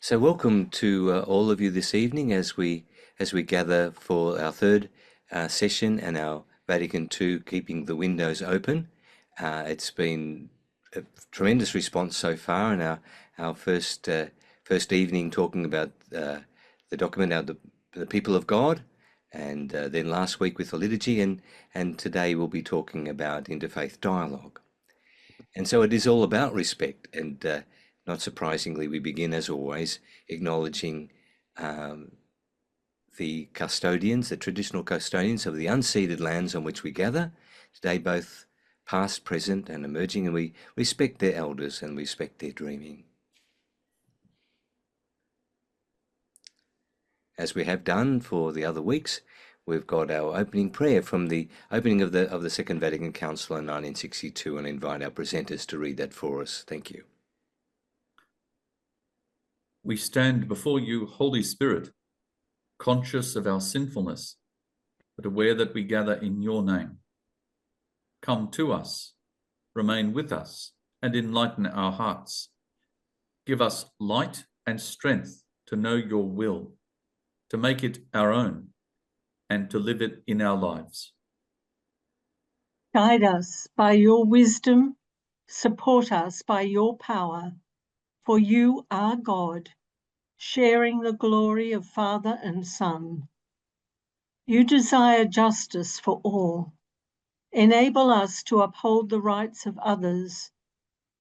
So welcome to all of you this evening as we gather for our third session and our Vatican II Keeping the Windows Open. It's been a tremendous response so far, and our first evening talking about the document, the people of God, and then last week with the liturgy, and today we'll be talking about interfaith dialogue. And so it is all about respect, and not surprisingly, we begin, as always, acknowledging the custodians, the traditional custodians of the unceded lands on which we gather, today both past, present, and emerging, and we respect their elders and respect their dreaming. As we have done for the other weeks, we've got our opening prayer from the opening of the Second Vatican Council in 1962, and I invite our presenters to read that for us. Thank you. We stand before you, Holy Spirit, conscious of our sinfulness, but aware that we gather in your name. Come to us, remain with us, and enlighten our hearts. Give us light and strength to know your will, to make it our own, and to live it in our lives. Guide us by your wisdom, support us by your power, for you are God, sharing the glory of Father and Son. You desire justice for all. Enable us to uphold the rights of others.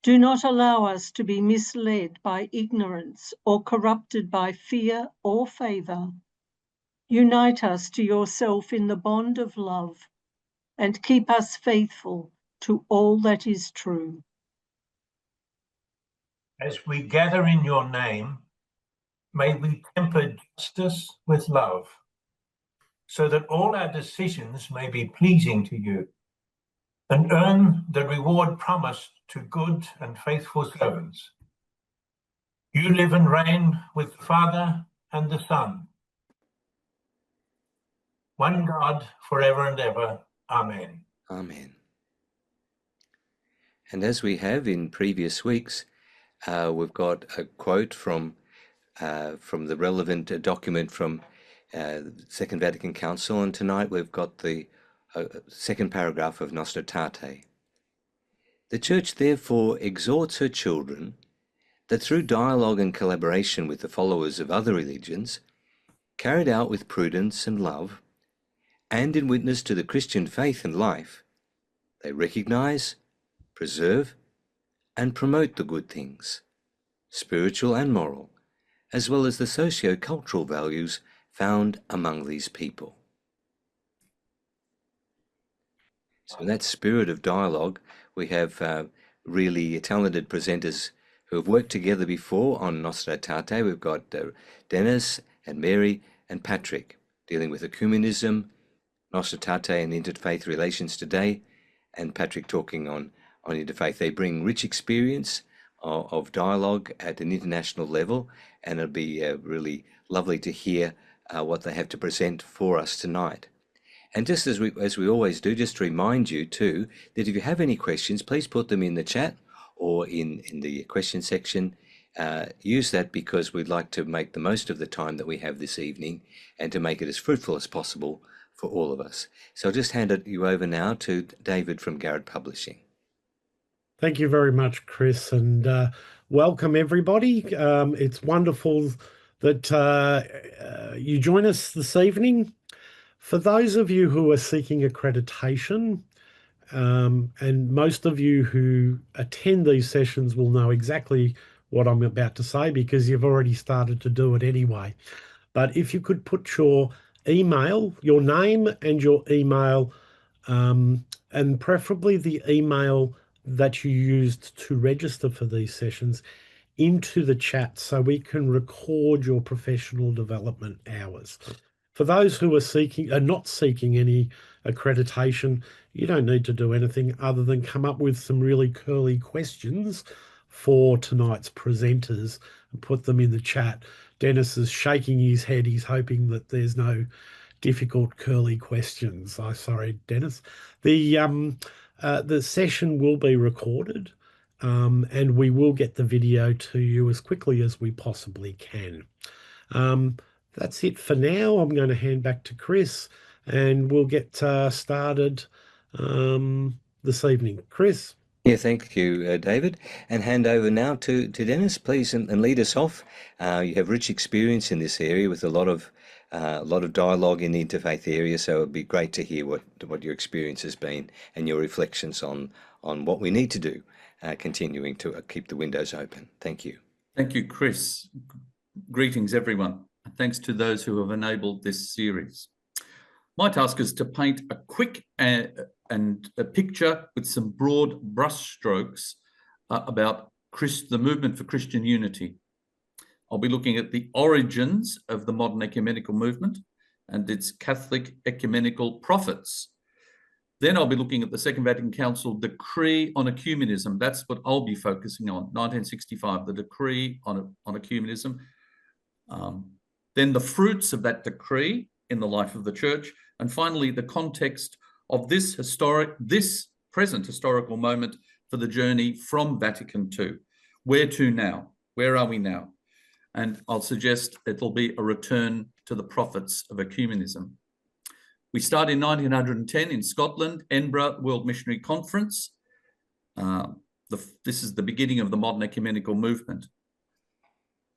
Do not allow us to be misled by ignorance or corrupted by fear or favor. Unite us to yourself in the bond of love, and keep us faithful to all that is true. As we gather in your name, may we temper justice with love, so that all our decisions may be pleasing to you and earn the reward promised to good and faithful servants. You live and reign with the Father and the Son, one God, forever and ever. Amen. Amen. And as we have in previous weeks, we've got a quote from the relevant document from the Second Vatican Council, and tonight we've got the second paragraph of Nostra Aetate. The Church therefore exhorts her children that through dialogue and collaboration with the followers of other religions, carried out with prudence and love, and in witness to the Christian faith and life, they recognize, preserve, and promote the good things, spiritual and moral, as well as the socio-cultural values found among these people. So in that spirit of dialogue, we have really talented presenters who have worked together before on Nostra Aetate. We've got Denis and Mary and Patrick dealing with Ecumenism, Nostra Aetate and interfaith relations today, and Patrick talking on interfaith. They bring rich experience of dialogue at an international level, and it'll be really lovely to hear what they have to present for us tonight. And just as we always do, just to remind you too, that if you have any questions, please put them in the chat or in the question section. Use that because we'd like to make the most of the time that we have this evening and to make it as fruitful as possible for all of us. So I'll just hand you over now to David from Garrett Publishing. Thank you very much, Chris, and welcome everybody. It's wonderful that you join us this evening. For those of you who are seeking accreditation, and most of you who attend these sessions will know exactly what I'm about to say because you've already started to do it anyway. But if you could put your email, your name and your email, and preferably the email that you used to register for these sessions into the chat so we can record your professional development hours. For those who are not seeking any accreditation, you don't need to do anything other than come up with some really curly questions for tonight's presenters and put them in the chat. Dennis is shaking his head. He's hoping that there's no difficult curly questions. Sorry, Dennis. The session will be recorded and we will get the video to you as quickly as we possibly can. That's it for now. I'm going to hand back to Chris, and we'll get started this evening. Chris? Yeah, thank you, David. And hand over now to Denis, please, and lead us off. You have rich experience in this area with a lot of dialogue in the interfaith area, so it'd be great to hear what your experience has been and your reflections on what we need to do, continuing to keep the windows open. Thank you. Thank you, Chris. Greetings, everyone. Thanks to those who have enabled this series. My task is to paint a quick and a picture with some broad brushstrokes about the movement for Christian unity. I'll be looking at the origins of the modern ecumenical movement and its Catholic ecumenical prophets. Then I'll be looking at the Second Vatican Council decree on ecumenism. That's what I'll be focusing on, 1965, the decree on ecumenism. Then the fruits of that decree in the life of the church, and finally the context of this present historical moment for the journey from Vatican II. Where to now? Where are we now? And I'll suggest it'll be a return to the prophets of ecumenism. We start in 1910 in Scotland, Edinburgh World Missionary Conference. This is the beginning of the modern ecumenical movement,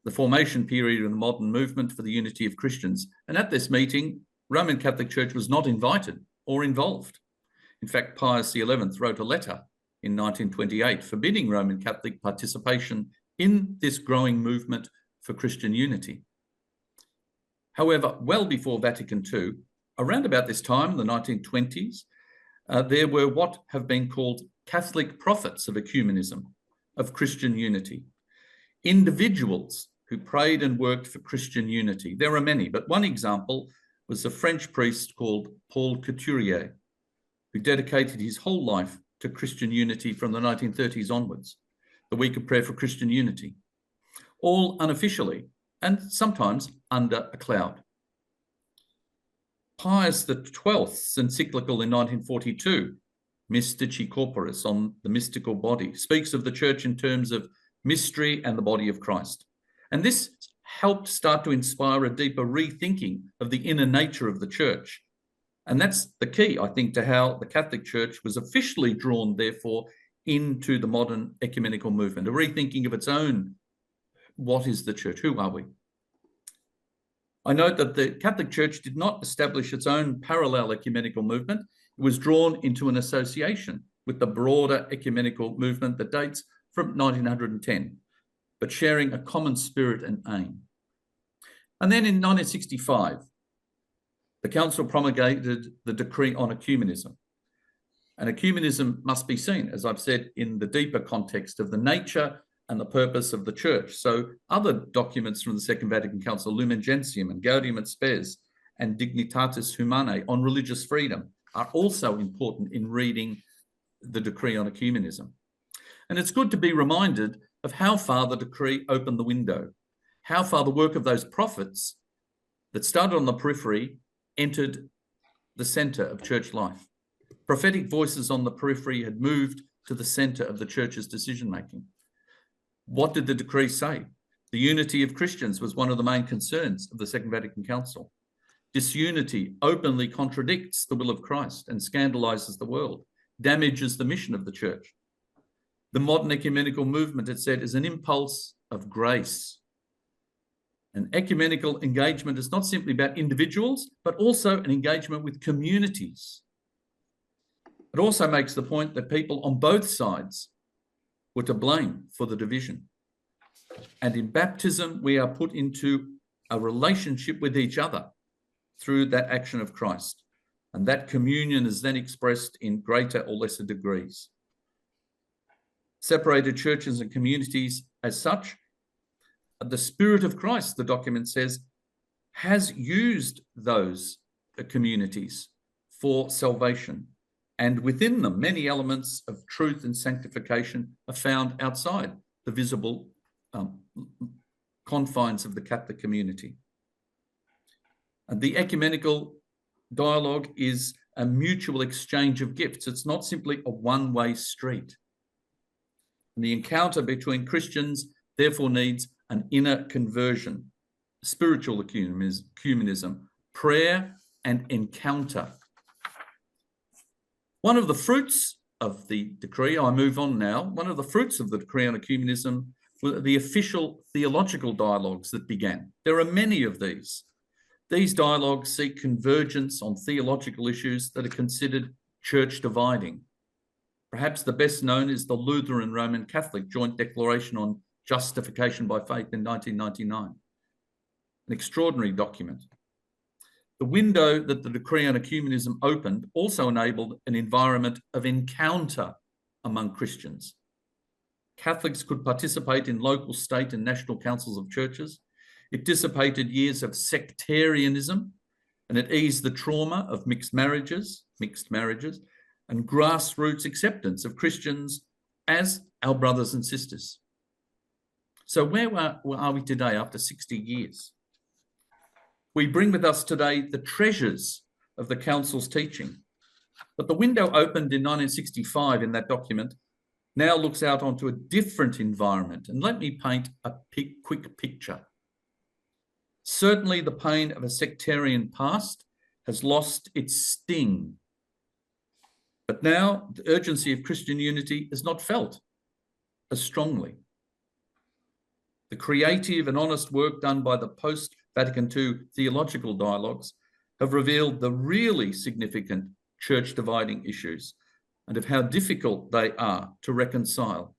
the formation period of the modern movement for the unity of Christians. And at this meeting, Roman Catholic Church was not invited or involved. In fact, Pius XI wrote a letter in 1928 forbidding Roman Catholic participation in this growing movement for Christian unity. However, well before Vatican II, around about this time, the 1920s, there were what have been called Catholic prophets of ecumenism, of Christian unity. Individuals who prayed and worked for Christian unity. There are many, but one example was a French priest called Paul Couturier, who dedicated his whole life to Christian unity from the 1930s onwards, the Week of Prayer for Christian Unity, all unofficially and sometimes under a cloud. Pius XII's encyclical in 1942, Mystici Corporis, on the mystical body, speaks of the church in terms of mystery and the body of Christ. And this helped start to inspire a deeper rethinking of the inner nature of the church. And that's the key, I think, to how the Catholic Church was officially drawn, therefore, into the modern ecumenical movement, a rethinking of its own, what is the church? Who are we? I note that the Catholic Church did not establish its own parallel ecumenical movement. It was drawn into an association with the broader ecumenical movement that dates from 1910, but sharing a common spirit and aim. And then in 1965, the Council promulgated the decree on ecumenism. And ecumenism must be seen, as I've said, in the deeper context of the nature and the purpose of the church. So other documents from the Second Vatican Council, Lumen Gentium and Gaudium et Spes and Dignitatis Humanae on religious freedom, are also important in reading the decree on ecumenism. And it's good to be reminded of how far the decree opened the window, how far the work of those prophets that started on the periphery entered the centre of church life. Prophetic voices on the periphery had moved to the centre of the church's decision-making. What did the decree say? The unity of Christians was one of the main concerns of the Second Vatican Council. Disunity openly contradicts the will of Christ and scandalizes the world, damages the mission of the church. The modern ecumenical movement, it said, is an impulse of grace. An ecumenical engagement is not simply about individuals, but also an engagement with communities. It also makes the point that people on both sides were to blame for the division. And in baptism, we are put into a relationship with each other through that action of Christ. And that communion is then expressed in greater or lesser degrees. Separated churches and communities as such, the Spirit of Christ, the document says, has used those communities for salvation. And within them, many elements of truth and sanctification are found outside the visible confines of the Catholic community. And the ecumenical dialogue is a mutual exchange of gifts. It's not simply a one-way street. And the encounter between Christians therefore needs an inner conversion, spiritual ecumenism, prayer and encounter. One of the fruits of the decree, I move on now, one of the fruits of the decree on ecumenism were the official theological dialogues that began. There are many of these. These dialogues seek convergence on theological issues that are considered church dividing. Perhaps the best known is the Lutheran Roman Catholic Joint Declaration on Justification by Faith in 1999, an extraordinary document. The window that the decree on ecumenism opened also enabled an environment of encounter among Christians. Catholics could participate in local, state and national councils of churches. It dissipated years of sectarianism, and it eased the trauma of mixed marriages, and grassroots acceptance of Christians as our brothers and sisters. So where are we today after 60 years? We bring with us today the treasures of the Council's teaching. But the window opened in 1965 in that document now looks out onto a different environment. And let me paint a quick picture. Certainly the pain of a sectarian past has lost its sting. But now the urgency of Christian unity is not felt as strongly. The creative and honest work done by the post-Vatican II theological dialogues have revealed the really significant church dividing issues and of how difficult they are to reconcile.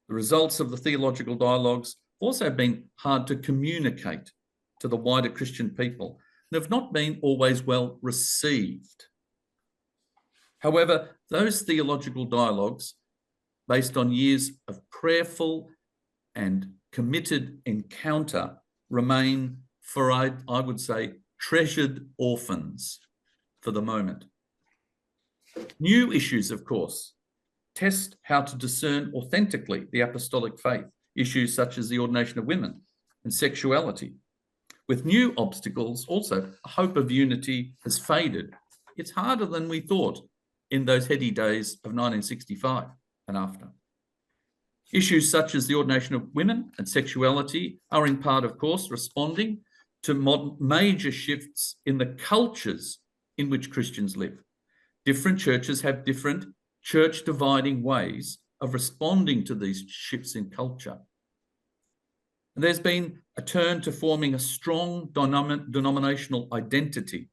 The results of the theological dialogues have also been hard to communicate to the wider Christian people and have not been always well received. However, those theological dialogues, based on years of prayerful and committed encounter, remain for, I would say, treasured orphans for the moment. New issues, of course, test how to discern authentically the apostolic faith, issues such as the ordination of women and sexuality. With new obstacles, also, a hope of unity has faded. It's harder than we thought in those heady days of 1965 and after. Issues such as the ordination of women and sexuality are in part, of course, responding to major shifts in the cultures in which Christians live. Different churches have different church dividing ways of responding to these shifts in culture. And there's been a turn to forming a strong denominational identity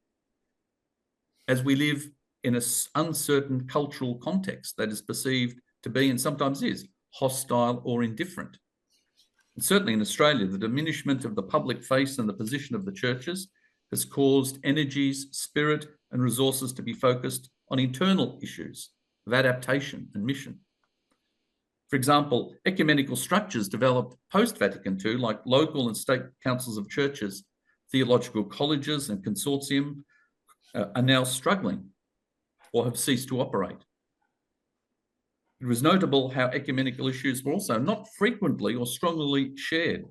as we live in an uncertain cultural context that is perceived to be, and sometimes is, hostile or indifferent. And certainly in Australia, the diminishment of the public face and the position of the churches has caused energies, spirit, and resources to be focused on internal issues of adaptation and mission. For example, ecumenical structures developed post-Vatican II, like local and state councils of churches, theological colleges and consortium, are now struggling or have ceased to operate. It was notable how ecumenical issues were also not frequently or strongly shared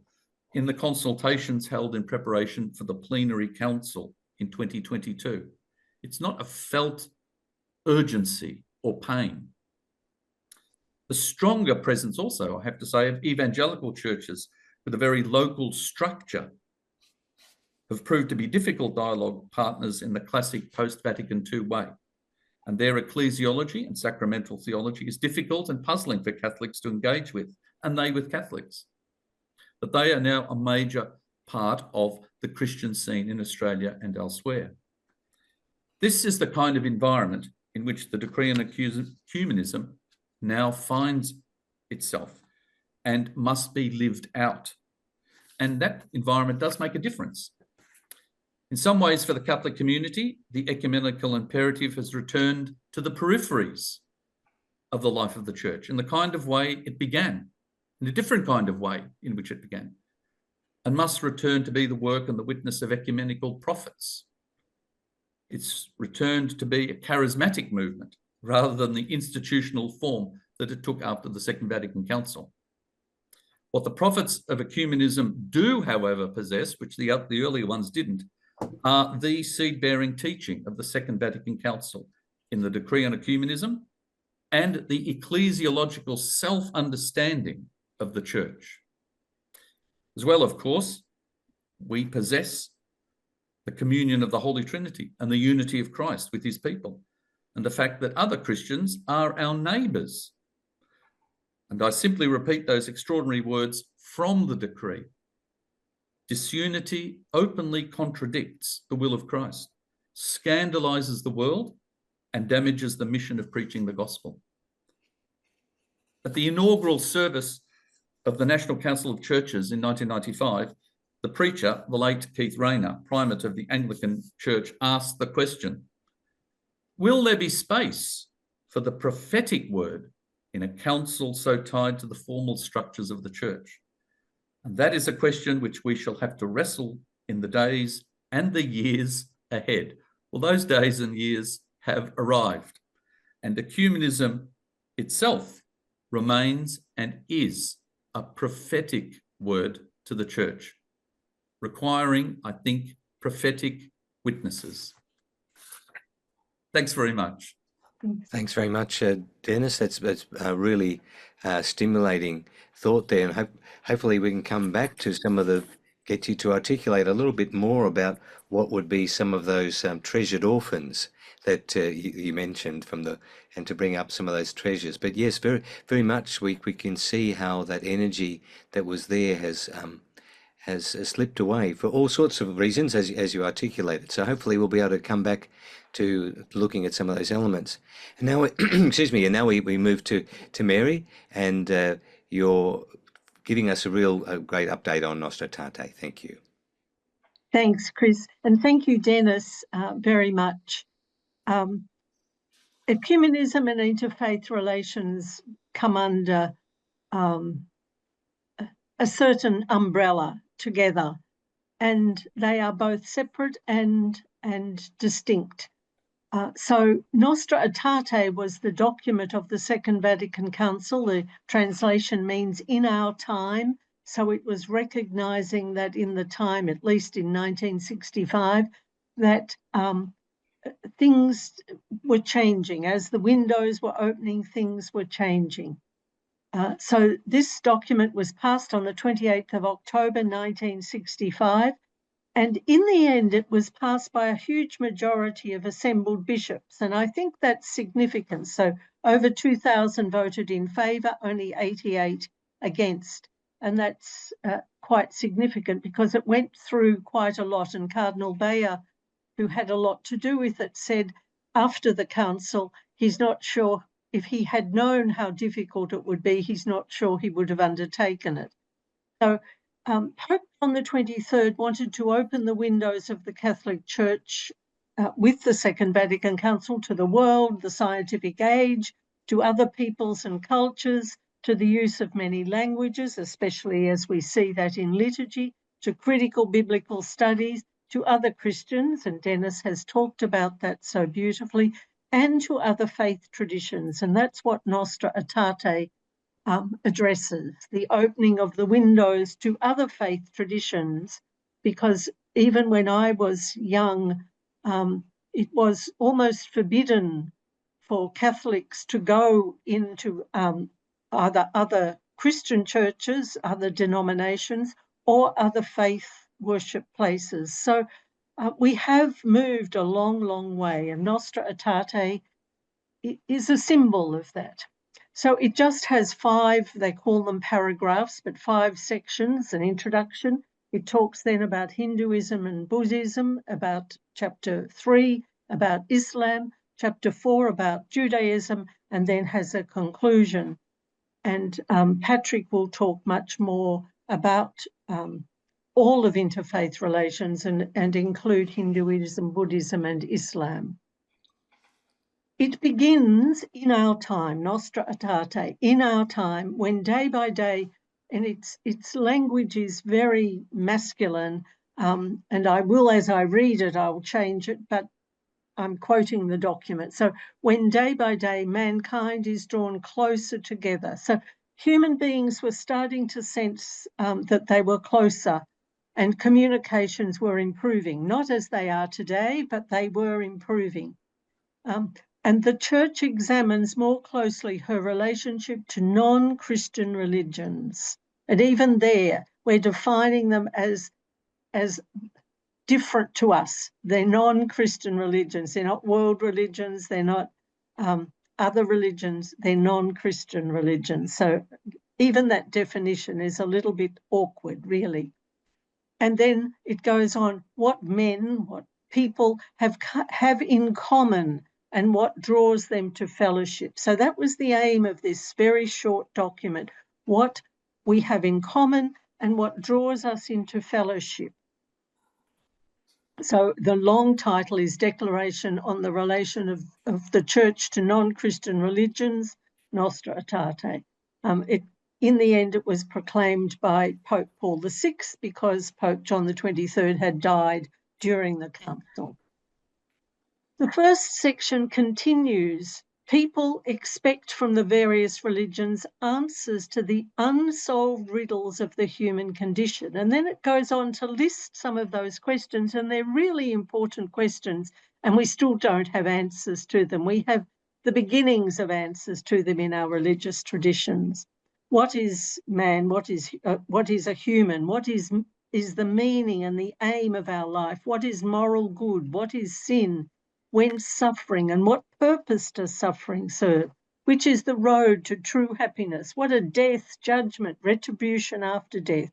in the consultations held in preparation for the plenary council in 2022. It's not a felt urgency or pain. The stronger presence also, I have to say, of evangelical churches with a very local structure have proved to be difficult dialogue partners in the classic post-Vatican II way. And their ecclesiology and sacramental theology is difficult and puzzling for Catholics to engage with, and they with Catholics. But they are now a major part of the Christian scene in Australia and elsewhere. This is the kind of environment in which the decree on ecumenism now finds itself and must be lived out. And that environment does make a difference. In some ways, for the Catholic community, the ecumenical imperative has returned to the peripheries of the life of the church in the kind of way it began, in a different kind of way in which it began, and must return to be the work and the witness of ecumenical prophets. It's returned to be a charismatic movement rather than the institutional form that it took after the Second Vatican Council. What the prophets of ecumenism do, however, possess, which the earlier ones didn't, are the seed-bearing teaching of the Second Vatican Council in the decree on ecumenism and the ecclesiological self-understanding of the church. As well, of course, we possess the communion of the Holy Trinity and the unity of Christ with his people, and the fact that other Christians are our neighbours. And I simply repeat those extraordinary words from the decree. Disunity openly contradicts the will of Christ, scandalizes the world, and damages the mission of preaching the gospel. At the inaugural service of the National Council of Churches in 1995, the preacher, the late Keith Rayner, primate of the Anglican Church, asked the question, will there be space for the prophetic word in a council so tied to the formal structures of the church? And that is a question which we shall have to wrestle in the days and the years ahead. Well, those days and years have arrived, and ecumenism itself remains and is a prophetic word to the church, requiring, I think, prophetic witnesses. Thanks very much. Thanks very much, Denis. That's a really stimulating thought there, and hopefully we can come back to some of get you to articulate a little bit more about what would be some of those treasured orphans that you mentioned and to bring up some of those treasures. But yes, very, very much we can see how that energy that was there has slipped away for all sorts of reasons, as you articulated. So hopefully we'll be able to come back to looking at some of those elements. And now, excuse me, and now we move to Mary, and you're giving us a great update on Nostra Aetate. Thank you. Thanks, Chris. And thank you, Denis, very much. Ecumenism and interfaith relations come under a certain umbrella together, and they are both separate and distinct. So Nostra Aetate was the document of the Second Vatican Council. The translation means in our time. So it was recognising that in the time, at least in 1965, that things were changing. As the windows were opening, things were changing. So this document was passed on the 28th of October 1965, and in the end it was passed by a huge majority of assembled bishops, and I think that's significant. So over 2,000 voted in favour, only 88 against, and that's quite significant because it went through quite a lot, and Cardinal Bayer, who had a lot to do with it, said after the council he's not sure. If he had known how difficult it would be, he's not sure he would have undertaken it. So Pope John the 23rd wanted to open the windows of the Catholic Church with the Second Vatican Council to the world, the scientific age, to other peoples and cultures, to the use of many languages, especially as we see that in liturgy, to critical biblical studies, to other Christians, and Denis has talked about that so beautifully, and to other faith traditions. And that's what Nostra Aetate addresses, the opening of the windows to other faith traditions, because even when I was young, it was almost forbidden for Catholics to go into either other Christian churches, other denominations, or other faith worship places. So we have moved a long, long way, and Nostra Aetate is a symbol of that. So it just has 5, they call them paragraphs, but 5 sections, an introduction. It talks then about Hinduism and Buddhism, about chapter 3, about Islam, chapter 4 about Judaism, and then has a conclusion. And Patrick will talk much more about all of interfaith relations and include Hinduism, Buddhism, and Islam. It begins in our time, Nostra Aetate, in our time, when day by day, and its language is very masculine, and I will, as I read it, I will change it, but I'm quoting the document. So when day by day mankind is drawn closer together. So human beings were starting to sense that they were closer, and communications were improving, not as they are today, but they were improving. And the Church examines more closely her relationship to non-Christian religions. And even there, we're defining them as different to us. They're non-Christian religions. They're not world religions. They're not other religions. They're non-Christian religions. So even that definition is a little bit awkward, really. And then it goes on, what men, what people have in common and what draws them to fellowship. So that was the aim of this very short document, what we have in common and what draws us into fellowship. So the long title is Declaration on the Relation of the Church to Non-Christian Religions, Nostra Aetate. In the end, it was proclaimed by Pope Paul VI because Pope John the 23rd had died during the council. The first section continues. People expect from the various religions answers to the unsolved riddles of the human condition. And then it goes on to list some of those questions, and they're really important questions, and we still don't have answers to them. We have the beginnings of answers to them in our religious traditions. What is man? What is a human? What is the meaning and the aim of our life? What is moral good? What is sin? Whence suffering, and what purpose does suffering serve? Which is the road to true happiness? What are death, judgment, retribution after death?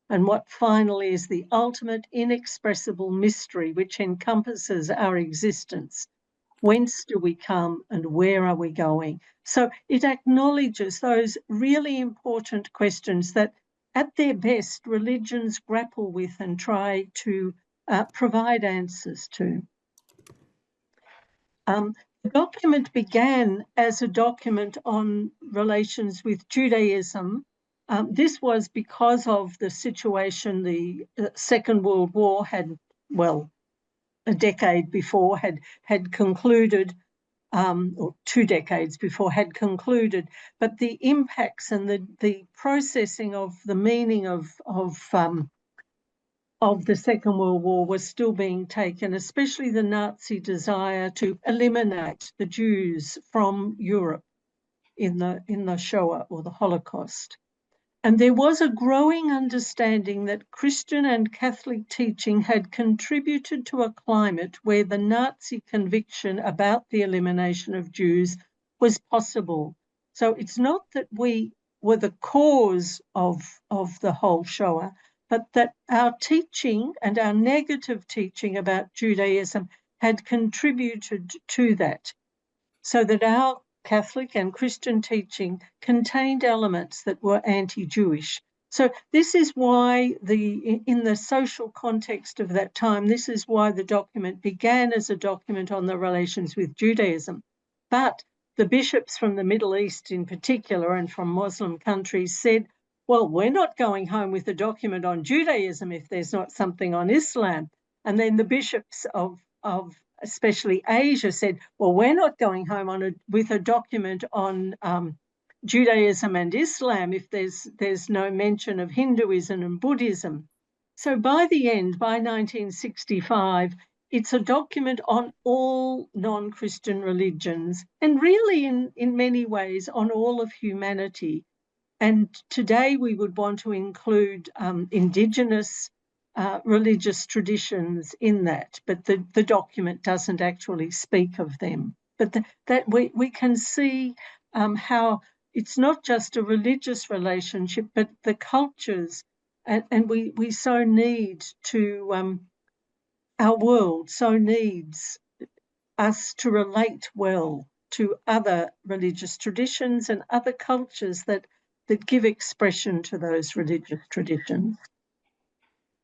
And what finally is the ultimate inexpressible mystery which encompasses our existence? Whence do we come and where are we going? So it acknowledges those really important questions that at their best religions grapple with and try to provide answers to. The document began as a document on relations with Judaism. This was because of the situation the Second World War had, well, a decade before had concluded, or 2 decades before had concluded, but the impacts and the processing of the meaning of the Second World War was still being taken, especially the Nazi desire to eliminate the Jews from Europe in the Shoah or the Holocaust. And there was a growing understanding that Christian and Catholic teaching had contributed to a climate where the Nazi conviction about the elimination of Jews was possible. So it's not that we were the cause of the whole Shoah, but that our teaching and our negative teaching about Judaism had contributed to that, so that our Catholic and Christian teaching contained elements that were anti-Jewish. So this is why in the social context of that time, this is why the document began as a document on the relations with Judaism. But the bishops from the Middle East in particular and from Muslim countries said, well, we're not going home with a document on Judaism if there's not something on Islam. And then the bishops of especially Asia said, well, we're not going home with a document on Judaism and Islam if there's no mention of Hinduism and Buddhism. So by the end, by 1965, it's a document on all non-Christian religions and really in many ways on all of humanity. And today we would want to include Indigenous religious traditions in that, but the document doesn't actually speak of them. But that we can see how it's not just a religious relationship, but the cultures, and we so need to, our world so needs us to relate well to other religious traditions and other cultures that give expression to those religious traditions.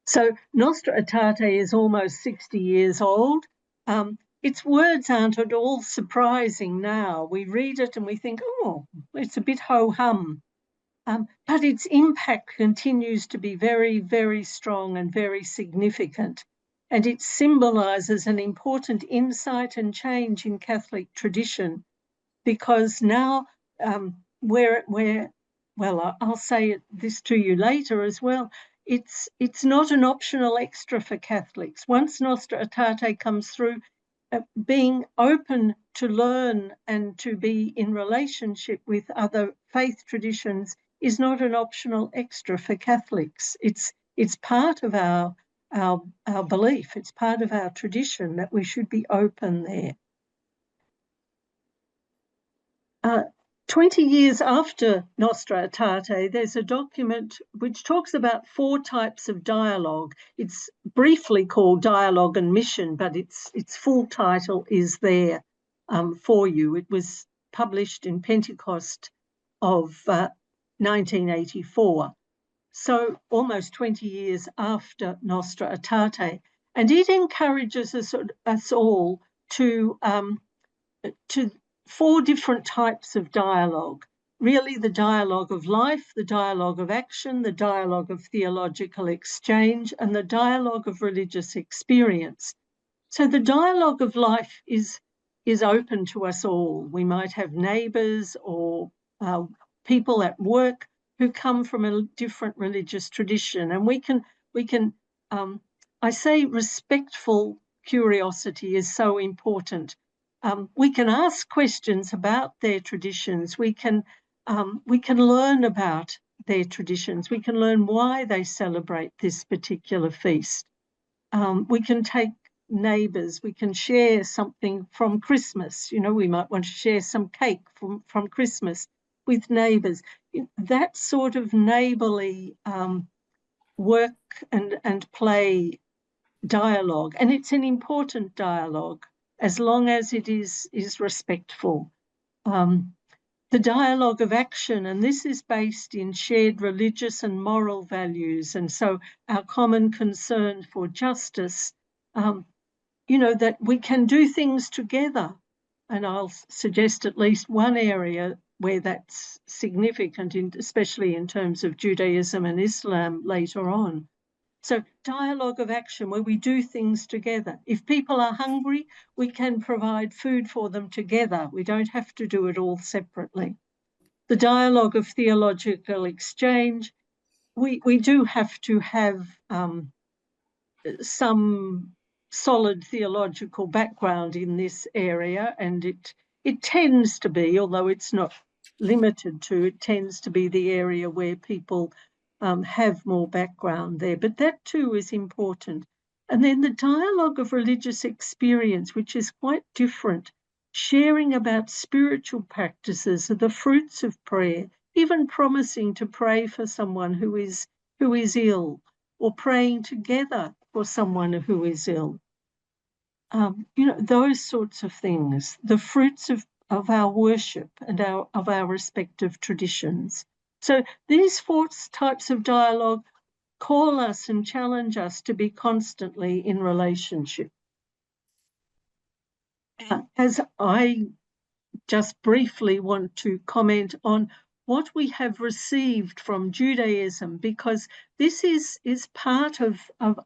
So Nostra Aetate is almost 60 years old. Its words aren't at all surprising now. We read it and we think, oh, it's a bit ho-hum. But its impact continues to be very, very strong and very significant. And it symbolises an important insight and change in Catholic tradition, because now well, I'll say this to you later as well, it's not an optional extra for Catholics. Once Nostra Aetate comes through, being open to learn and to be in relationship with other faith traditions is not an optional extra for Catholics. It's part of our belief. It's part of our tradition that we should be open there. 20 years after Nostra Aetate, there's a document which talks about 4 types of dialogue. It's briefly called Dialogue and Mission, but its full title is there for you. It was published in Pentecost of 1984, so almost 20 years after Nostra Aetate, and it encourages us all to 4 different types of dialogue. Really, the dialogue of life, the dialogue of action, the dialogue of theological exchange, and the dialogue of religious experience. So the dialogue of life is open to us all. We might have neighbours or people at work who come from a different religious tradition, and we can I say respectful curiosity is so important. We can ask questions about their traditions. We can learn about their traditions. We can learn why they celebrate this particular feast. We can take neighbours. We can share something from Christmas. You know, we might want to share some cake from Christmas with neighbours. That sort of neighbourly work and play dialogue, and it's an important dialogue, as long as it is respectful. The dialogue of action, and this is based in shared religious and moral values, and so our common concern for justice, that we can do things together. And I'll suggest at least one area where that's significant, especially in terms of Judaism and Islam later on. So dialogue of action, where we do things together. If people are hungry, we can provide food for them together. We don't have to do it all separately. The dialogue of theological exchange, we do have to have some solid theological background in this area, and it tends to be, although it's not limited to, it tends to be the area where people have more background there, but that too is important. And then the dialogue of religious experience, which is quite different, sharing about spiritual practices, the fruits of prayer, even promising to pray for someone who is ill, or praying together for someone who is ill. Those sorts of things, the fruits of our worship and of our respective traditions. So these 4 types of dialogue call us and challenge us to be constantly in relationship. As I just briefly want to comment on what we have received from Judaism, because this is part of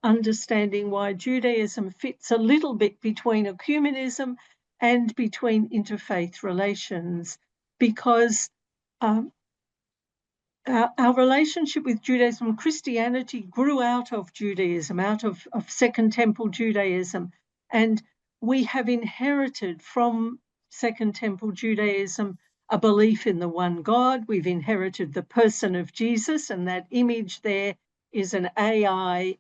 understanding why Judaism fits a little bit between ecumenism and between interfaith relations, because our relationship with Judaism, Christianity grew out of Judaism, out of Second Temple Judaism, and we have inherited from Second Temple Judaism a belief in the one God. We've inherited the person of Jesus, and that image there is an AI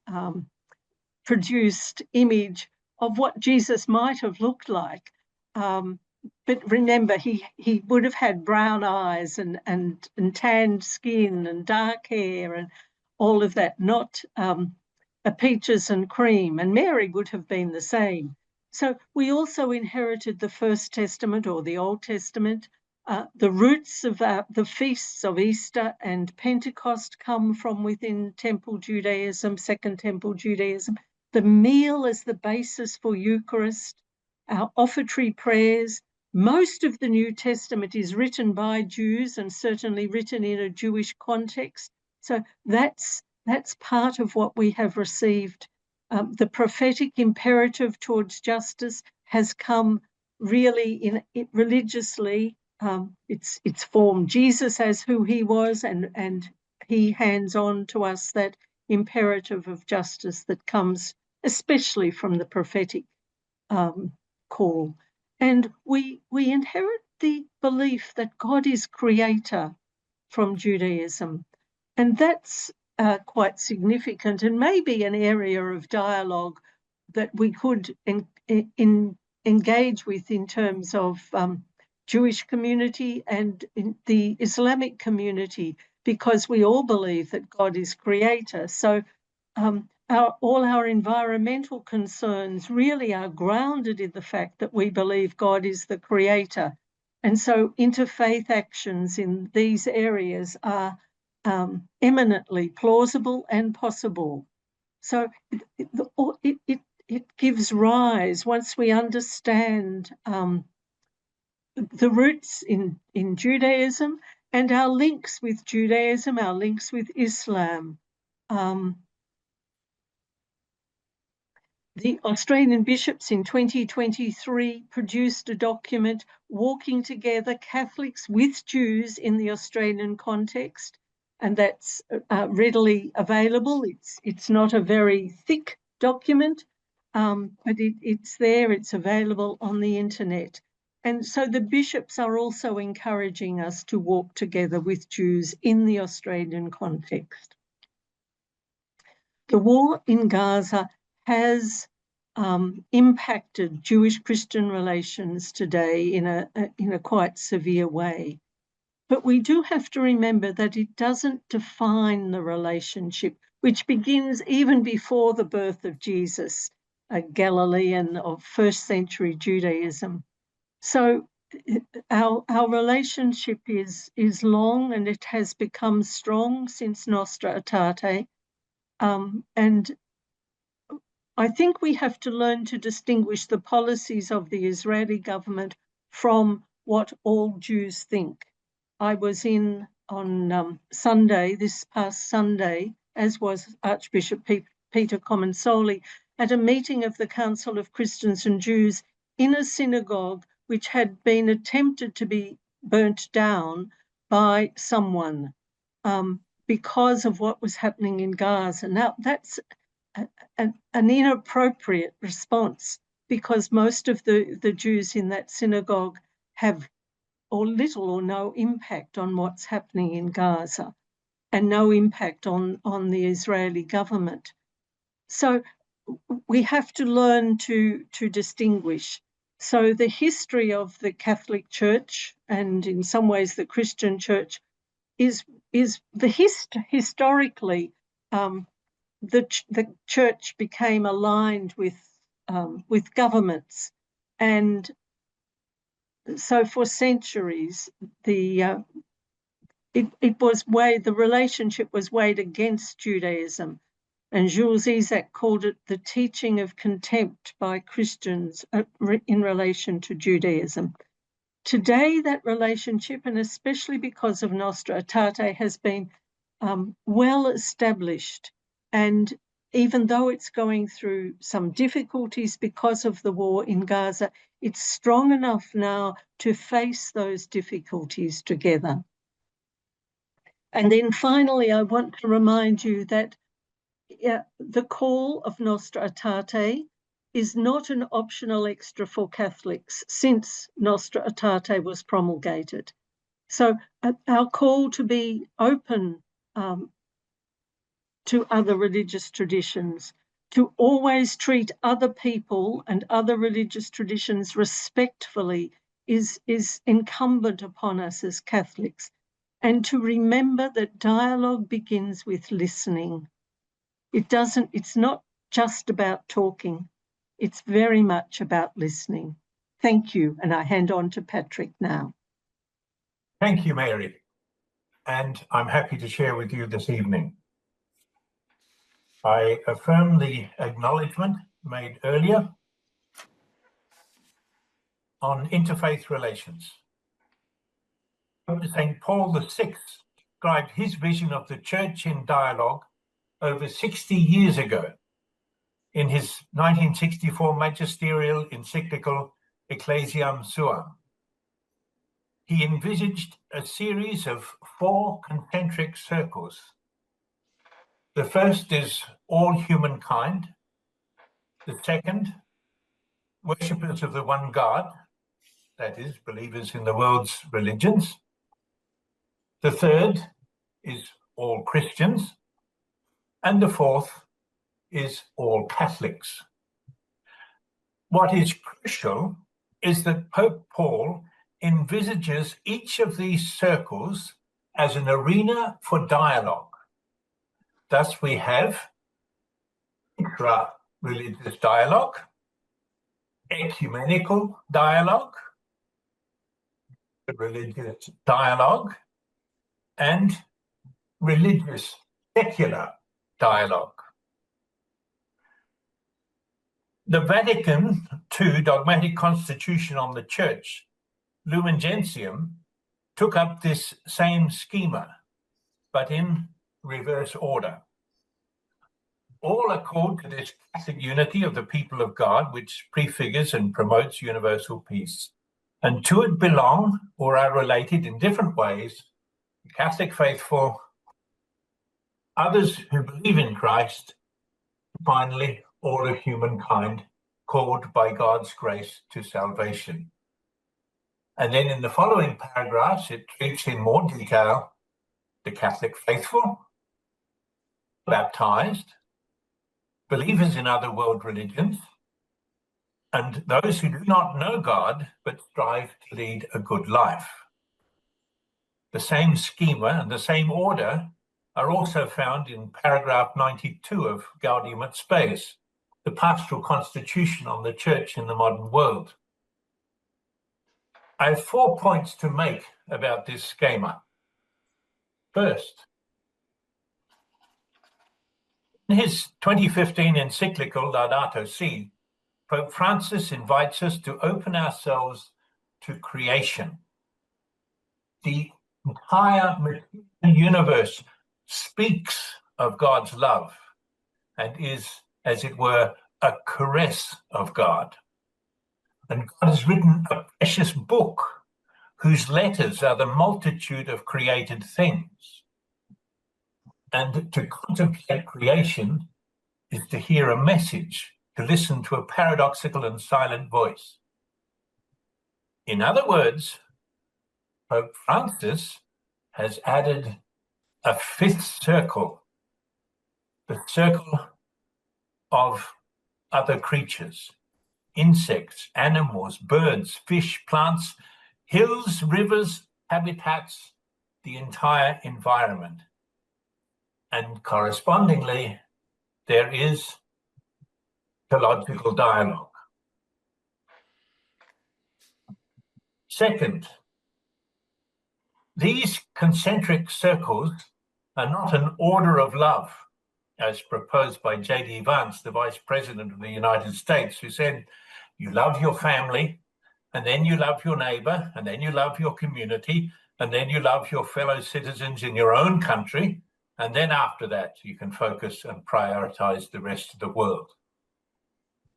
produced image of what Jesus might have looked like. But remember, he would have had brown eyes and tanned skin and dark hair and all of that, not peaches and cream. And Mary would have been the same. So we also inherited the First Testament or the Old Testament. The roots of the feasts of Easter and Pentecost come from within Temple Judaism, Second Temple Judaism. The meal is the basis for Eucharist, our offertory prayers. Most of the New Testament is written by Jews and certainly written in a Jewish context. So that's part of what we have received. The prophetic imperative towards justice has come really religiously. It's formed Jesus as who he was, and he hands on to us that imperative of justice that comes especially from the prophetic call. And we inherit the belief that God is creator from Judaism. And that's quite significant, and maybe an area of dialogue that we could engage with in terms of Jewish community and in the Islamic community, because we all believe that God is creator. So all our environmental concerns really are grounded in the fact that we believe God is the creator. And so interfaith actions in these areas are eminently plausible and possible. So it gives rise, once we understand the roots in Judaism and our links with Judaism, our links with Islam. The Australian bishops in 2023 produced a document, Walking Together, Catholics with Jews in the Australian Context, and that's readily available. It's not a very thick document, but it's there, it's available on the internet. And so the bishops are also encouraging us to walk together with Jews in the Australian context. The war in Gaza has impacted Jewish-Christian relations today in a quite severe way. But we do have to remember that it doesn't define the relationship, which begins even before the birth of Jesus, a Galilean of first century Judaism. So our relationship is long, and it has become strong since Nostra Aetate. And I think we have to learn to distinguish the policies of the Israeli government from what all Jews think. I was in on Sunday, this past Sunday, as was Archbishop Peter Comensoli, at a meeting of the Council of Christians and Jews in a synagogue which had been attempted to be burnt down by someone because of what was happening in Gaza. Now, that's an inappropriate response, because most of the Jews in that synagogue have or little or no impact on what's happening in Gaza, and no impact on the Israeli government. So we have to learn to distinguish. So the history of the Catholic Church, and in some ways the Christian Church, is historically the Church became aligned with governments, and so for centuries the relationship was weighed against Judaism, and Jules Isaac called it the teaching of contempt by Christians in relation to Judaism. Today, that relationship, and especially because of Nostra Aetate, has been well established. And even though it's going through some difficulties because of the war in Gaza, it's strong enough now to face those difficulties together. And then finally, I want to remind you that the call of Nostra Aetate is not an optional extra for Catholics since Nostra Aetate was promulgated. So our call to be open to other religious traditions, to always treat other people and other religious traditions respectfully is incumbent upon us as Catholics, and to remember that dialogue begins with listening. It's not just about talking, it's very much about listening. Thank you, and I hand on to Patrick now. Thank you, Mary, and I'm happy to share with you this evening. I affirm the acknowledgement made earlier on interfaith relations. St. Paul VI described his vision of the Church in dialogue over 60 years ago in his 1964 magisterial encyclical Ecclesiam Suam. He envisaged a series of 4 concentric circles. The first is all humankind. The second, worshippers of the one God. that is, believers in the world's religions. The third is all Christians. And the fourth is all Catholics. What is crucial is that Pope Paul envisages each of these circles as an arena for dialogue. Thus we have intra-religious dialogue, ecumenical dialogue, religious dialogue, and religious secular dialogue. The Vatican II dogmatic constitution on the Church, Lumen Gentium, took up this same schema, but in reverse order. All are called to this Catholic unity of the people of God, which prefigures and promotes universal peace. And to it belong, or are related in different ways, the Catholic faithful, others who believe in Christ, finally, all of humankind called by God's grace to salvation. And then in the following paragraphs, it treats in more detail the Catholic faithful, baptized, believers in other world religions, and those who do not know God but strive to lead a good life. The same schema and the same order are also found in paragraph 92 of Gaudium et Spes, the pastoral constitution on the Church in the modern world. I have 4 points to make about this schema. First, in his 2015 encyclical Laudato Si, Pope Francis invites us to open ourselves to creation. The entire universe speaks of God's love and is, as it were, a caress of God. And God has written a precious book whose letters are the multitude of created things. And to contemplate creation is to hear a message, to listen to a paradoxical and silent voice. In other words, Pope Francis has added a fifth circle, the circle of other creatures, insects, animals, birds, fish, plants, hills, rivers, habitats, the entire environment. And correspondingly, there is theological dialogue. Second, these concentric circles are not an order of love, as proposed by J.D. Vance, the Vice President of the United States, who said, you love your family, and then you love your neighbor, and then you love your community, and then you love your fellow citizens in your own country, and then after that you can focus and prioritize the rest of the world.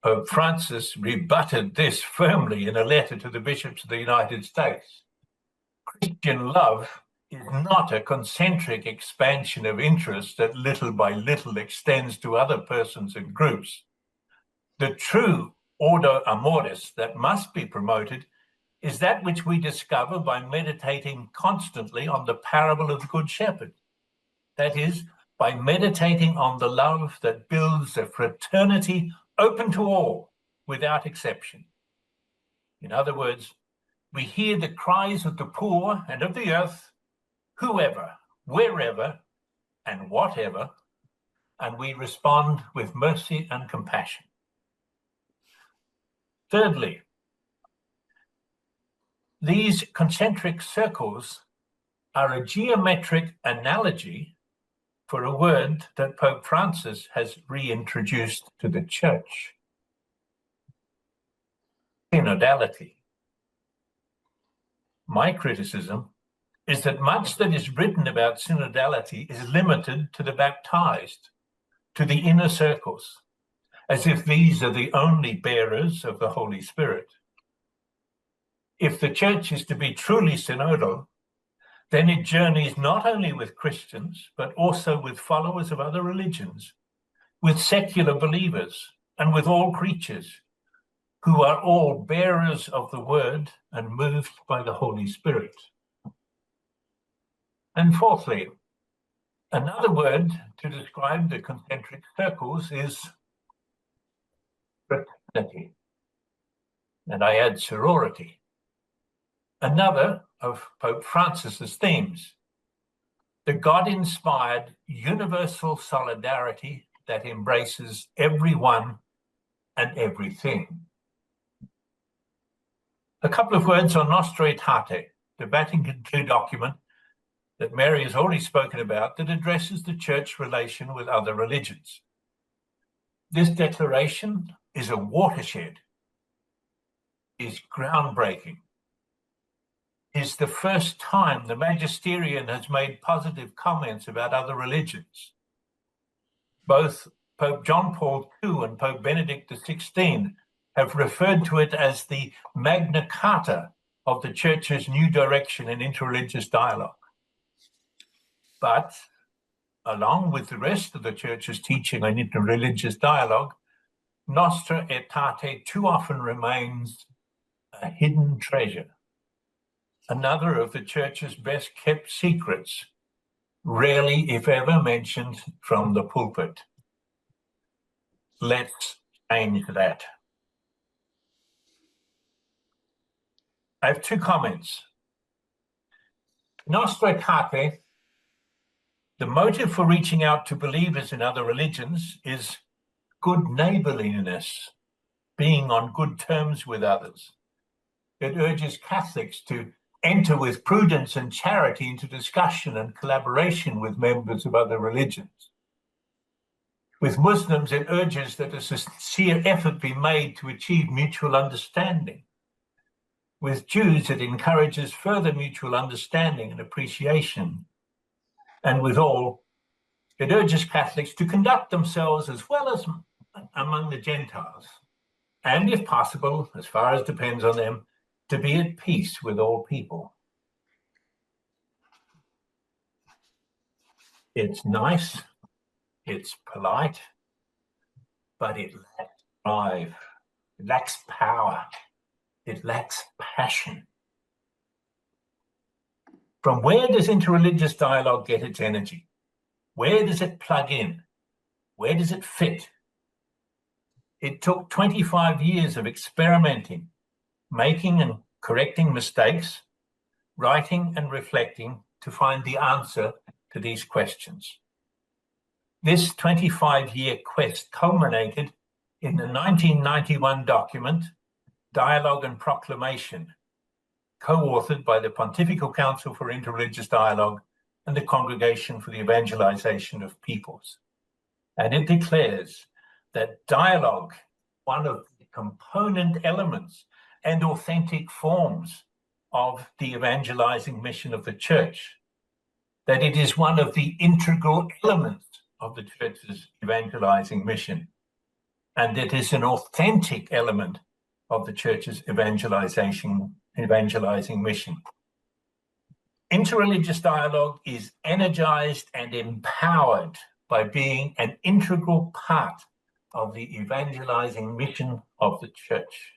Pope Francis rebutted this firmly in a letter to the bishops of the United States. Christian love is not a concentric expansion of interest that little by little extends to other persons and groups. The true ordo amoris that must be promoted is that which we discover by meditating constantly on the parable of the Good Shepherd. That is, by meditating on the love that builds a fraternity open to all, without exception. In other words, we hear the cries of the poor and of the earth, whoever, wherever, and whatever, and we respond with mercy and compassion. Thirdly, these concentric circles are a geometric analogy for a word that Pope Francis has reintroduced to the Church: synodality. My criticism is that much that is written about synodality is limited to the baptized, to the inner circles, as if these are the only bearers of the Holy Spirit. If the Church is to be truly synodal, then it journeys not only with Christians, but also with followers of other religions, with secular believers, and with all creatures, who are all bearers of the word and moved by the Holy Spirit. And fourthly, another word to describe the concentric circles is fraternity, and I add sorority, another of Pope Francis's themes, the God-inspired universal solidarity that embraces everyone and everything. A couple of words on Nostra Aetate, the Vatican II document that Mary has already spoken about that addresses the church relation with other religions. This declaration is a watershed, is groundbreaking, is the first time the magisterium has made positive comments about other religions. Both Pope John Paul II and Pope Benedict XVI have referred to it as the Magna Carta of the Church's new direction in interreligious dialogue. But along with the rest of the Church's teaching on interreligious dialogue, Nostra Aetate too often remains a hidden treasure, another of the Church's best kept secrets, rarely, if ever, mentioned from the pulpit. Let's change that. I have two comments. Nostra Aetate, the motive for reaching out to believers in other religions is good neighborliness, being on good terms with others. It urges Catholics to enter with prudence and charity into discussion and collaboration with members of other religions. With Muslims, it urges that a sincere effort be made to achieve mutual understanding. With Jews, it encourages further mutual understanding and appreciation. And with all, it urges Catholics to conduct themselves as well as among the Gentiles, and if possible, as far as depends on them, to be at peace with all people. It's nice, it's polite, but it lacks drive, it lacks power, it lacks passion. From where does interreligious dialogue get its energy? Where does it plug in? Where does it fit? It took 25 years of experimenting, making and correcting mistakes, writing and reflecting to find the answer to these questions. This 25-year quest culminated in the 1991 document, Dialogue and Proclamation, co-authored by the Pontifical Council for Interreligious Dialogue and the Congregation for the Evangelization of Peoples. And it declares that dialogue, one of the component elements and authentic forms of the evangelizing mission of the Church, that it is one of the integral elements of the Church's evangelizing mission, and it is an authentic element of the Church's evangelizing mission. Interreligious dialogue is energized and empowered by being an integral part of the evangelizing mission of the Church.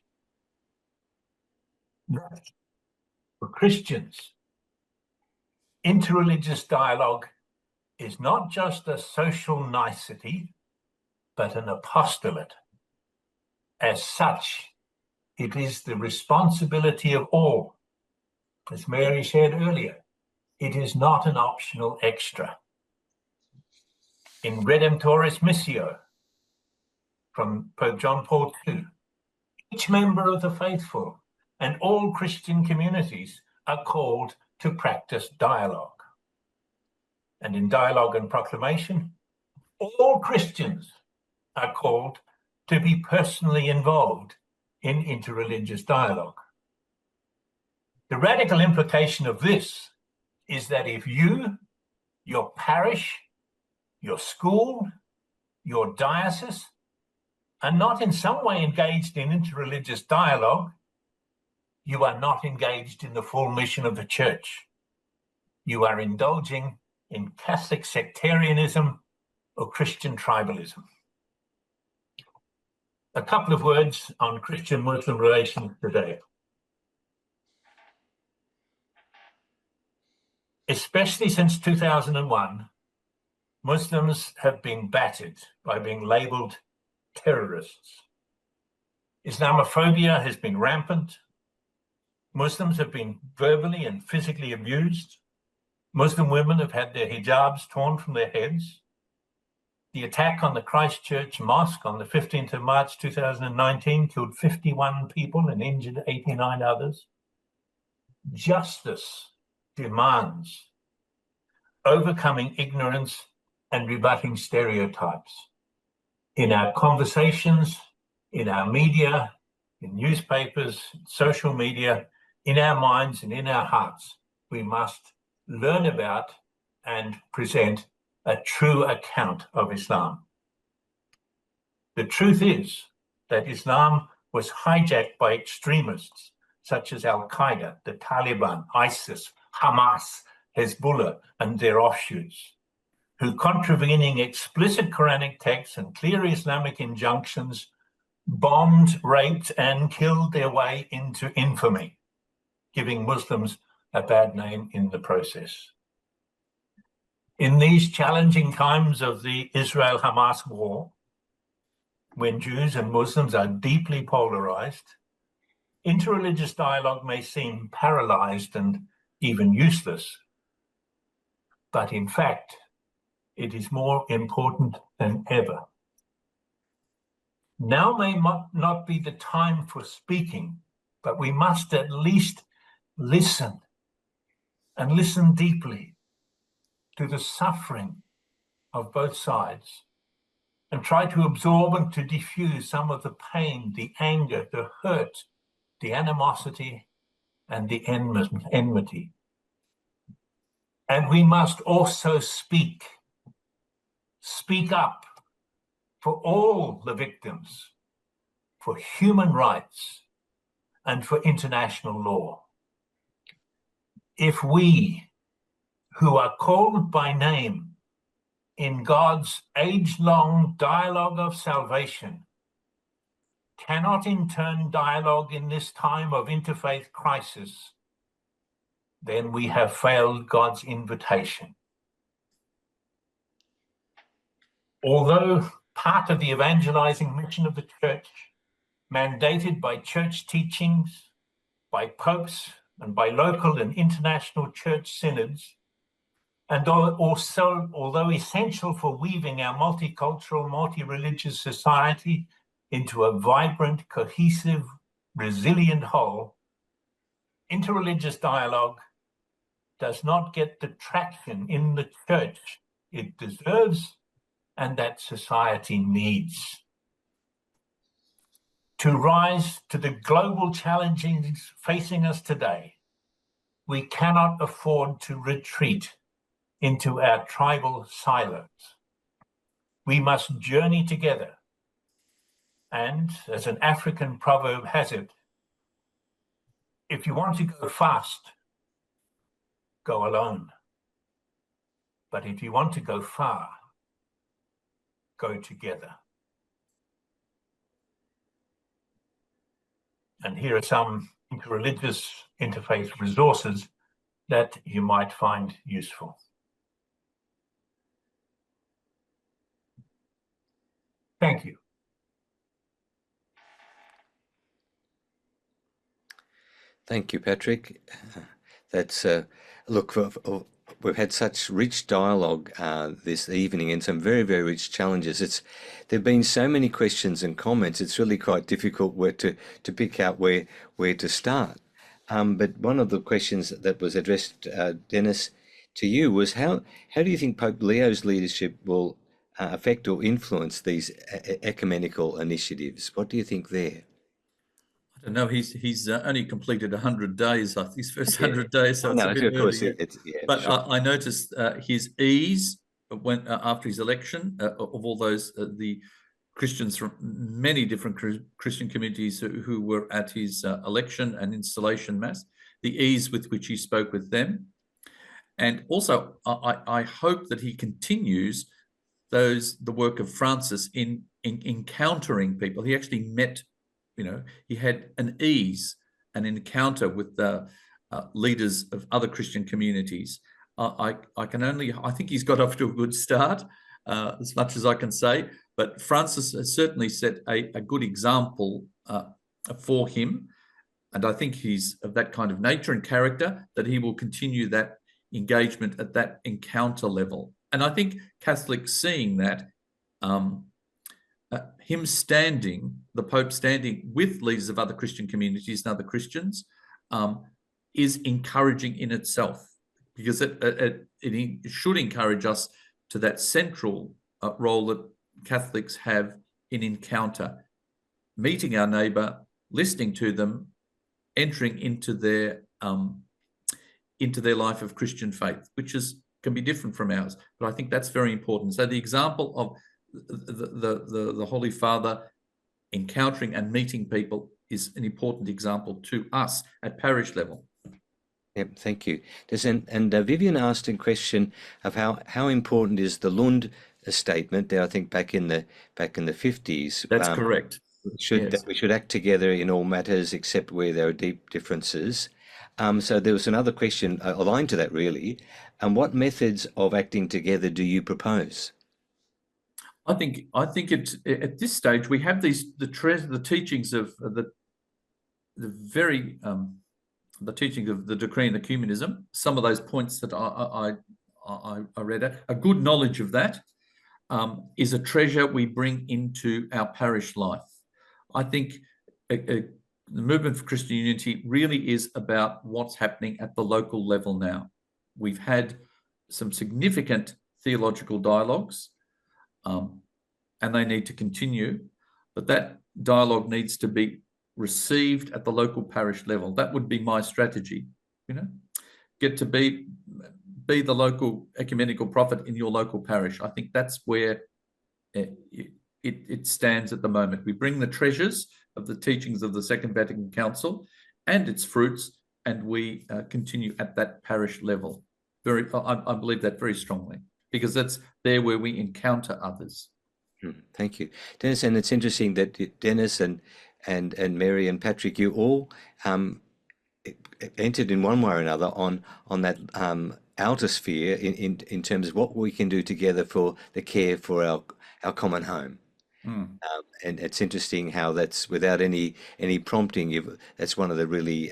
For Christians, interreligious dialogue is not just a social nicety, but an apostolate. As such, it is the responsibility of all. As Mary said earlier, it is not an optional extra. In Redemptoris Missio, from Pope John Paul II, each member of the faithful and all Christian communities are called to practice dialogue. And in Dialogue and Proclamation, all Christians are called to be personally involved in interreligious dialogue. The radical implication of this is that if you, your parish, your school, your diocese are not in some way engaged in interreligious dialogue, you are not engaged in the full mission of the Church. You are indulging in Catholic sectarianism or Christian tribalism. a couple of words on Christian-Muslim relations today. Especially since 2001, Muslims have been battered by being labeled terrorists. Islamophobia has been rampant. Muslims have been verbally and physically abused. Muslim women have had their hijabs torn from their heads. The attack on the Christchurch Mosque on the 15th of March 2019 killed 51 people and injured 89 others. Justice demands overcoming ignorance and rebutting stereotypes. In our conversations, in our media, in newspapers, social media, in our minds and in our hearts, we must learn about and present a true account of Islam. The truth is that Islam was hijacked by extremists such as Al-Qaeda, the Taliban, ISIS, Hamas, Hezbollah, and their offshoots, who, contravening explicit Quranic texts and clear Islamic injunctions, bombed, raped, and killed their way into infamy, giving Muslims a bad name in the process. In these challenging times of the Israel-Hamas war, when Jews and Muslims are deeply polarized, interreligious dialogue may seem paralyzed and even useless, but in fact, it is more important than ever. Now may not be the time for speaking, but we must at least listen, and listen deeply to the suffering of both sides, and try to absorb and to diffuse some of the pain, the anger, the hurt, the animosity, and the enmity. And we must also speak up for all the victims, for human rights, and for international law. If we, who are called by name in God's age-long dialogue of salvation, cannot in turn dialogue in this time of interfaith crisis, then we have failed God's invitation. Although part of the evangelizing mission of the church, mandated by church teachings, by popes, and by local and international church synods, and also, although essential for weaving our multicultural, multi-religious society into a vibrant, cohesive, resilient whole, interreligious dialogue does not get the traction in the church it deserves and that society needs. To rise to the global challenges facing us today, we cannot afford to retreat into our tribal silos. We must journey together. And as an African proverb has it, if you want to go fast, go alone. But if you want to go far, go together. And here are some interreligious interfaith resources that you might find useful. Thank you. Thank you, Patrick. That's look, we've had such rich dialogue this evening and some very, very rich challenges. There've been so many questions and comments. It's really quite difficult to pick out where to start. But one of the questions that was addressed, Denis, to you was how do you think Pope Leo's leadership will affect or influence these ecumenical initiatives? What do you think there? I don't know. He's only completed 100 days. I think his first 100 days. So no, it's a bit of course, early. But sure. I noticed his ease when after his election of all those the Christians from many different Christian communities who were at his election and installation mass. The ease with which he spoke with them, and also I hope that he continues the work of Francis in encountering people. He actually met, he had an encounter with the leaders of other Christian communities. I think he's got off to a good start, as much as I can say, but Francis has certainly set a good example for him. And I think he's of that kind of nature and character that he will continue that engagement at that encounter level. And I think Catholics seeing that, the Pope standing with leaders of other Christian communities and other Christians, is encouraging in itself, because it should encourage us to that central role that Catholics have in encounter, meeting our neighbour, listening to them, entering into their life of Christian faith, which can be different from ours. But I think that's very important. So the example of the Holy Father encountering and meeting people is an important example to us at parish level. Yep, thank you. Vivian asked a question of how important is the Lund statement there, I think back in the 50s. That's correct. We should act together in all matters except where there are deep differences. So there was another question aligned to that, really. What methods of acting together do you propose? I think it's at this stage we have the teachings of the teaching of the decree and ecumenism. Some of those points that I read, a good knowledge of that is a treasure we bring into our parish life. I think the movement for Christian unity really is about what's happening at the local level now. We've had some significant theological dialogues, and they need to continue, but that dialogue needs to be received at the local parish level. That would be my strategy, get to be the local ecumenical prophet in your local parish. I think that's where it stands at the moment. We bring the treasures of the teachings of the Second Vatican Council and its fruits, and we continue at that parish level. I believe that very strongly, because that's there where we encounter others. Thank you, Denis. And it's interesting that Denis and Mary and Patrick, you all entered in one way or another on that outer sphere in terms of what we can do together for the care for our common home. And it's interesting how that's without any prompting. That's one of the really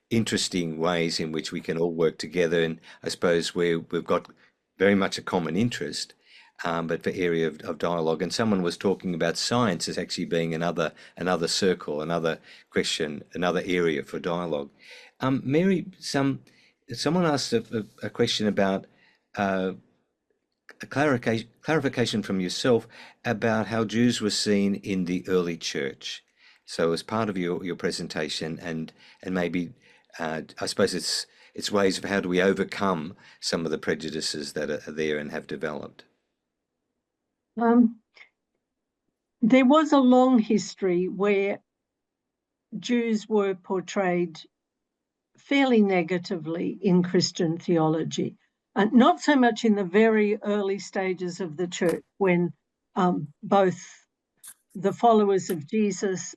interesting ways in which we can all work together. And I suppose we've got very much a common interest, but for area of dialogue. And someone was talking about science as actually being another circle, another question, another area for dialogue. Mary, someone asked a question about a clarification from yourself about how Jews were seen in the early church. So as part of your presentation, and maybe I suppose it's ways of how do we overcome some of the prejudices that are there and have developed. There was a long history where Jews were portrayed fairly negatively in Christian theology. Not so much in the very early stages of the church, when both the followers of Jesus,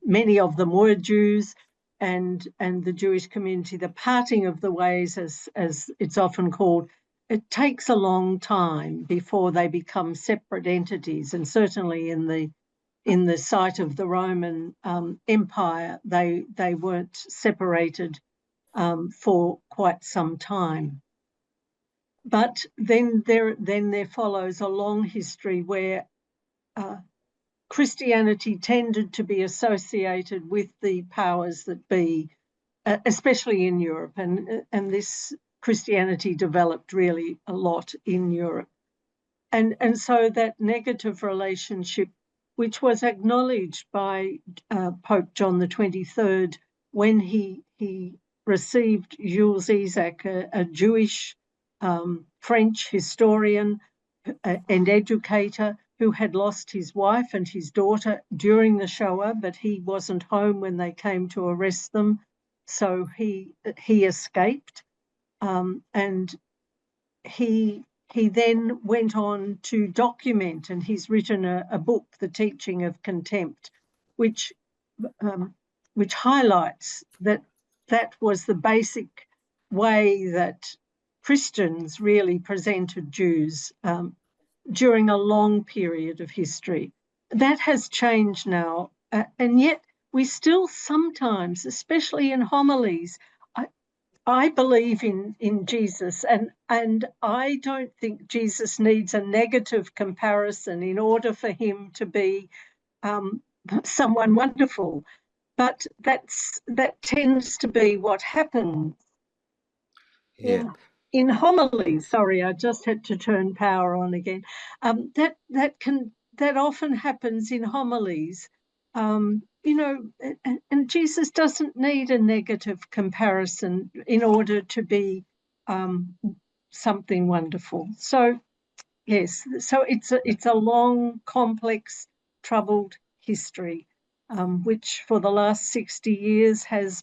many of them were Jews, and the Jewish community, the parting of the ways, as it's often called, it takes a long time before they become separate entities. And certainly in the sight of the Roman Empire, they weren't separated for quite some time. But then there follows a long history where Christianity tended to be associated with the powers that be, especially in Europe, and this Christianity developed really a lot in Europe. And so that negative relationship, which was acknowledged by Pope John the 23rd when he received Jules Isaac, a Jewish French historian and educator who had lost his wife and his daughter during the Shoah, but he wasn't home when they came to arrest them. So he escaped, and he he then went on to document, and he's written a book, The Teaching of Contempt, which highlights that was the basic way that Christians really presented Jews during a long period of history. That has changed now, and yet we still sometimes, especially in homilies, I believe in Jesus, and I don't think Jesus needs a negative comparison in order for him to be someone wonderful. But that tends to be what happens. Yeah. In homilies. Sorry, I just had to turn power on again. That often happens in homilies. You know, and Jesus doesn't need a negative comparison in order to be something wonderful. So yes, so it's a long, complex, troubled history, which for the last 60 years has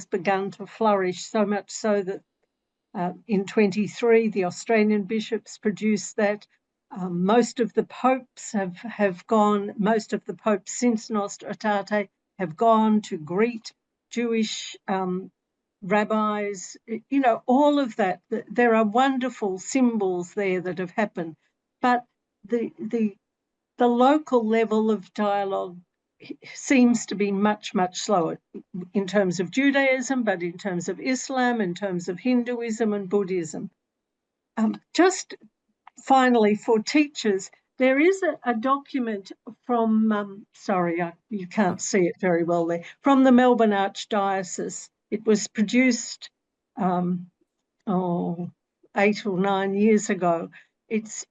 begun to flourish, so much so that in 23 the Australian bishops produced that. Most of the popes have gone, most of the popes since Nostra Aetate have gone to greet Jewish rabbis, you know, all of that. There are wonderful symbols there that have happened, but the local level of dialogue seems to be much, much slower in terms of Judaism, but in terms of Islam, in terms of Hinduism and Buddhism. Just finally, for teachers, there is a document from, you can't see it very well there, from the Melbourne Archdiocese. It was produced 8 or 9 years ago. It's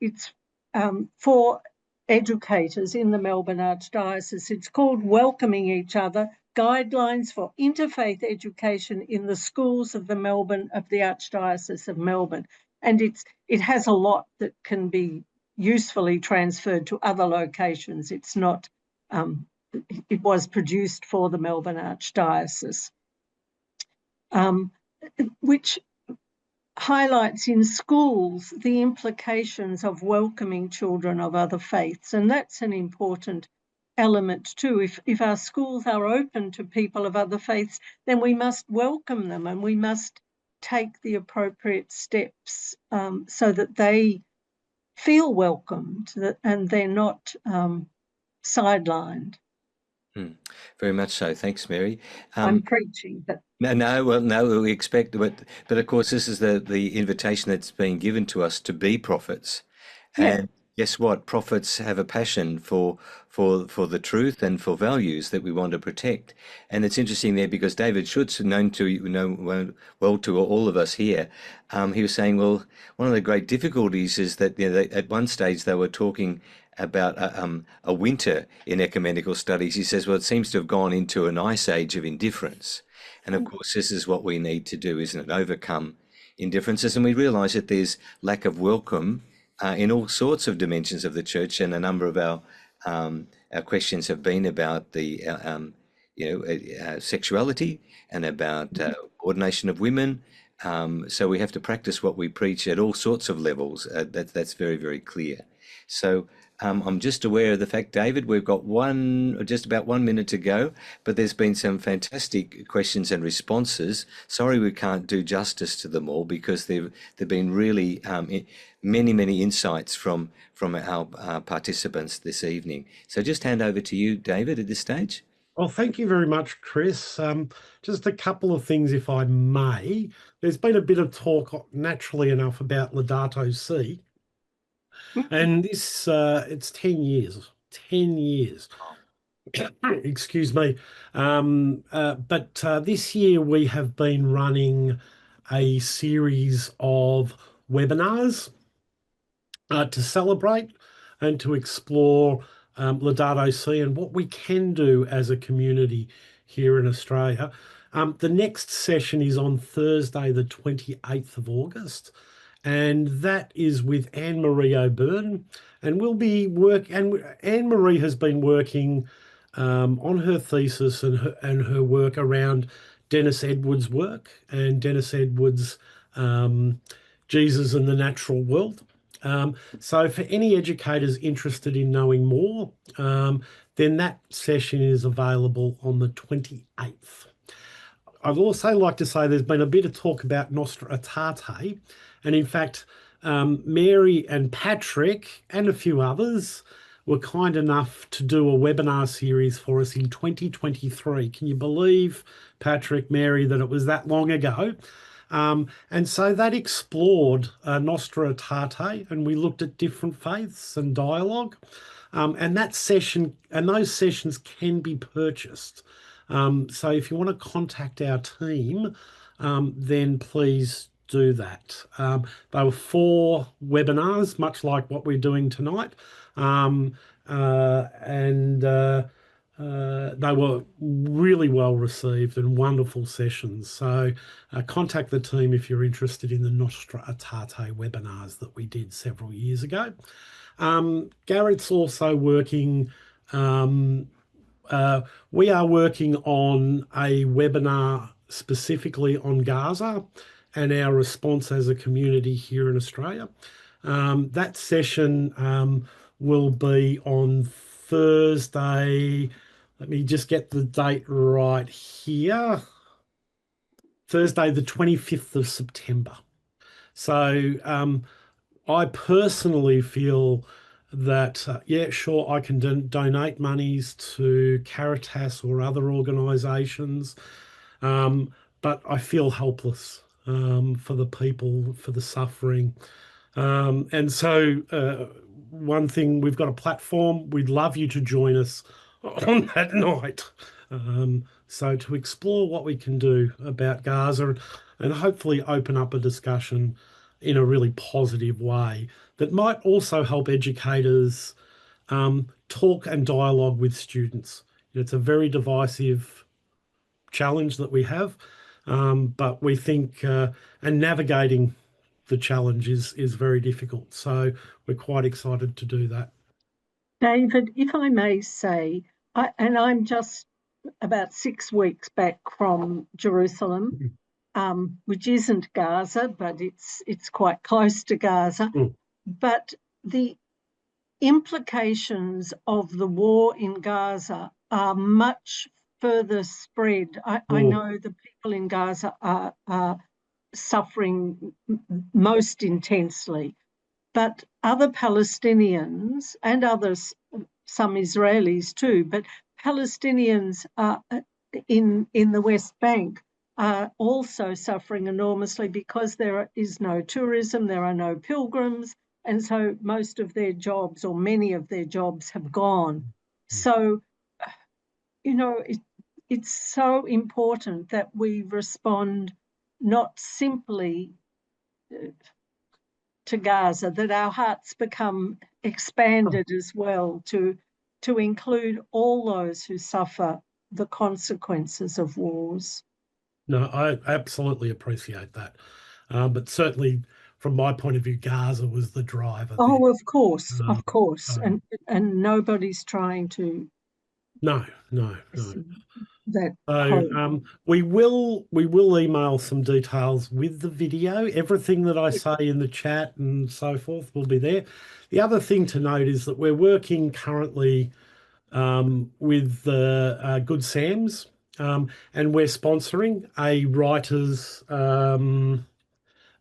for educators in the Melbourne Archdiocese. It's called Welcoming Each Other, Guidelines for Interfaith Education in the Schools of the Archdiocese of Melbourne. And it has a lot that can be usefully transferred to other locations. It's not, it was produced for the Melbourne Archdiocese, which highlights in schools the implications of welcoming children of other faiths. And that's an important element too. If our schools are open to people of other faiths, then we must welcome them, and we must take the appropriate steps so that they feel welcomed and they're not sidelined. Very much so. Thanks, Mary. I'm preaching, but no, we expect, but of course, this is the invitation that's being given to us to be prophets. Yeah. And guess what? Prophets have a passion for the truth and for values that we want to protect. And it's interesting there because David Schutz, known well to all of us here, he was saying, well, one of the great difficulties is that at one stage they were talking about a winter in ecumenical studies. He says, well, it seems to have gone into an ice age of indifference. And of course, this is what we need to do, isn't it? Overcome indifferences. And we realise that there's lack of welcome in all sorts of dimensions of the church, and a number of our questions have been about the sexuality and about ordination of women. So we have to practice what we preach at all sorts of levels. That's very, very clear. So I'm just aware of the fact, David, we've got just about 1 minute to go, but there's been some fantastic questions and responses. Sorry we can't do justice to them all, because they've been really many insights from our participants this evening. So just hand over to you, David, at this stage. Well, thank you very much, Chris. Just a couple of things, if I may. There's been a bit of talk, naturally enough, about Laudato Si. And this, it's 10 years. 10 years. Excuse me. But this year we have been running a series of webinars to celebrate and to explore Laudato Si and what we can do as a community here in Australia. The next session is on Thursday, the 28th of August. And that is with Anne-Marie Reaburn, and we'll be Anne-Marie has been working on her thesis and her work around Denis Edwards' work and Denis Edwards' Jesus and the Natural World. So for any educators interested in knowing more, then that session is available on the 28th. I'd also like to say there's been a bit of talk about Nostra Aetate, and in fact, Mary and Patrick and a few others were kind enough to do a webinar series for us in 2023. Can you believe, Patrick, Mary, that it was that long ago? And so that explored Nostra Aetate, and we looked at different faiths and dialogue. And that session and those sessions can be purchased. So if you want to contact our team, then please do that. They were 4 webinars, much like what we're doing tonight. They were really well received and wonderful sessions. So contact the team if you're interested in the Nostra Aetate webinars that we did several years ago. Garrett's also working, we are working on a webinar specifically on Gaza and our response as a community here in Australia. That session will be on Thursday. Let me just get the date right here. Thursday, the 25th of September. So I personally feel that, yeah, sure, I can donate monies to Caritas or other organisations, but I feel helpless for the people, for the suffering. And so one thing, we've got a platform. We'd love you to join us on that night. So to explore what we can do about Gaza and hopefully open up a discussion in a really positive way that might also help educators talk and dialogue with students. It's a very divisive challenge that we have, but we think, and navigating the challenge is very difficult. So we're quite excited to do that. David, if I may say, I'm just about 6 weeks back from Jerusalem, which isn't Gaza, but it's quite close to Gaza. But the implications of the war in Gaza are much further spread. I know the people in Gaza are suffering most intensely, but other Palestinians and others, some Israelis too, but Palestinians in the West Bank are also suffering enormously because there is no tourism, there are no pilgrims, and so most of their jobs or many of their jobs have gone. So, it's so important that we respond not simply to Gaza, that our hearts become expanded as well to include all those who suffer the consequences of wars. No, I absolutely appreciate that. But certainly from my point of view, Gaza was the driver. Oh, of course. And nobody's trying to. No. That so we will email some details with the video. Everything that I say in the chat and so forth will be there. The other thing to note is that we're working currently with Good Sam's, and we're sponsoring a writers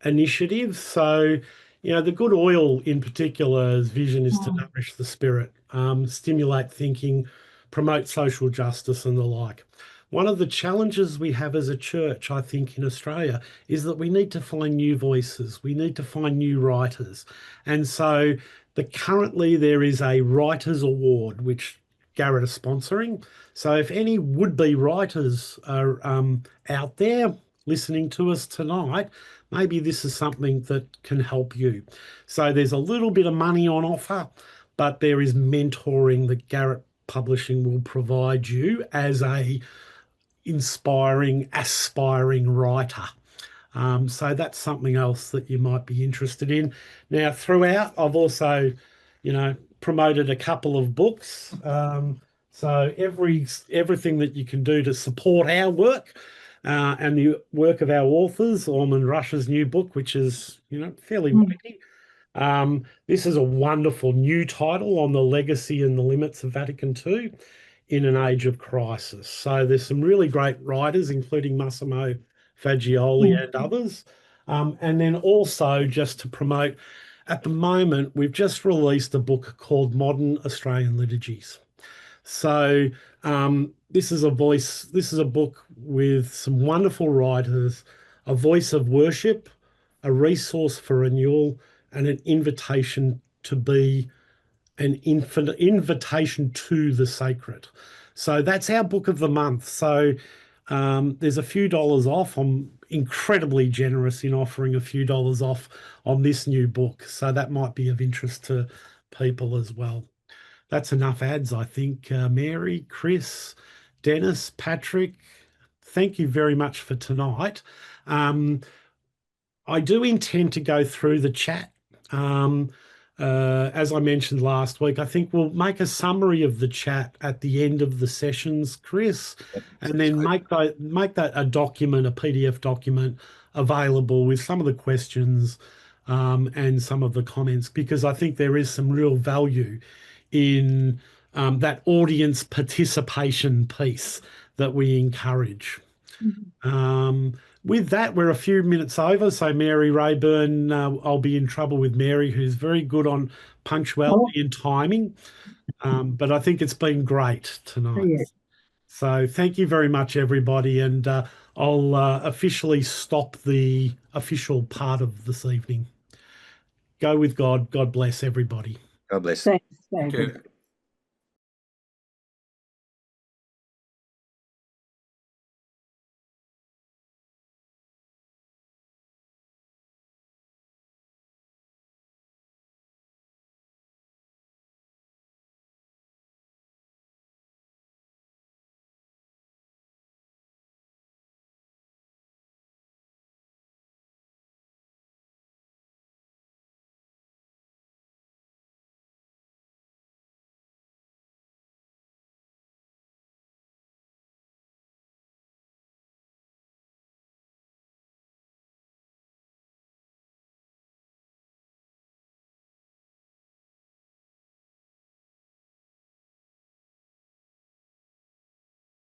initiative. So, the Good Oil in particular's vision is to nourish the spirit, stimulate thinking, promote social justice and the like. One of the challenges we have as a church, I think, in Australia is that we need to find new voices. We need to find new writers. And so currently there is a Writers Award, which Garrett is sponsoring. So if any would-be writers are out there listening to us tonight, maybe this is something that can help you. So there's a little bit of money on offer, but there is mentoring that Garrett Publishing will provide you as a inspiring, aspiring writer. So that's something else that you might be interested in. Now, throughout, I've also, promoted a couple of books. So everything that you can do to support our work and the work of our authors, Ormond Rush's new book, which is, fairly weighty. This is a wonderful new title on the legacy and the limits of Vatican II in an age of crisis. So there's some really great writers, including Massimo, Faggioli, and others. And then also, just to promote, at the moment, we've just released a book called Modern Australian Liturgies. So this is a book with some wonderful writers, a voice of worship, a resource for renewal, and an invitation to be an invitation to the sacred. So that's our book of the month. So there's a few dollars off. I'm incredibly generous in offering a few dollars off on this new book. So that might be of interest to people as well. That's enough ads, I think. Mary, Chris, Denis, Patrick, thank you very much for tonight. I do intend to go through the chat. As I mentioned last week, I think we'll make a summary of the chat at the end of the sessions, Chris, and then make that a document, a PDF document available with some of the questions and some of the comments, because I think there is some real value in that audience participation piece that we encourage. With that, we're a few minutes over. So Mary Reaburn, I'll be in trouble with Mary, who's very good on punctuality and timing. But I think it's been great tonight. Yes. So thank you very much, everybody. And I'll officially stop the official part of this evening. Go with God. God bless everybody. God bless. Thanks, Thank you.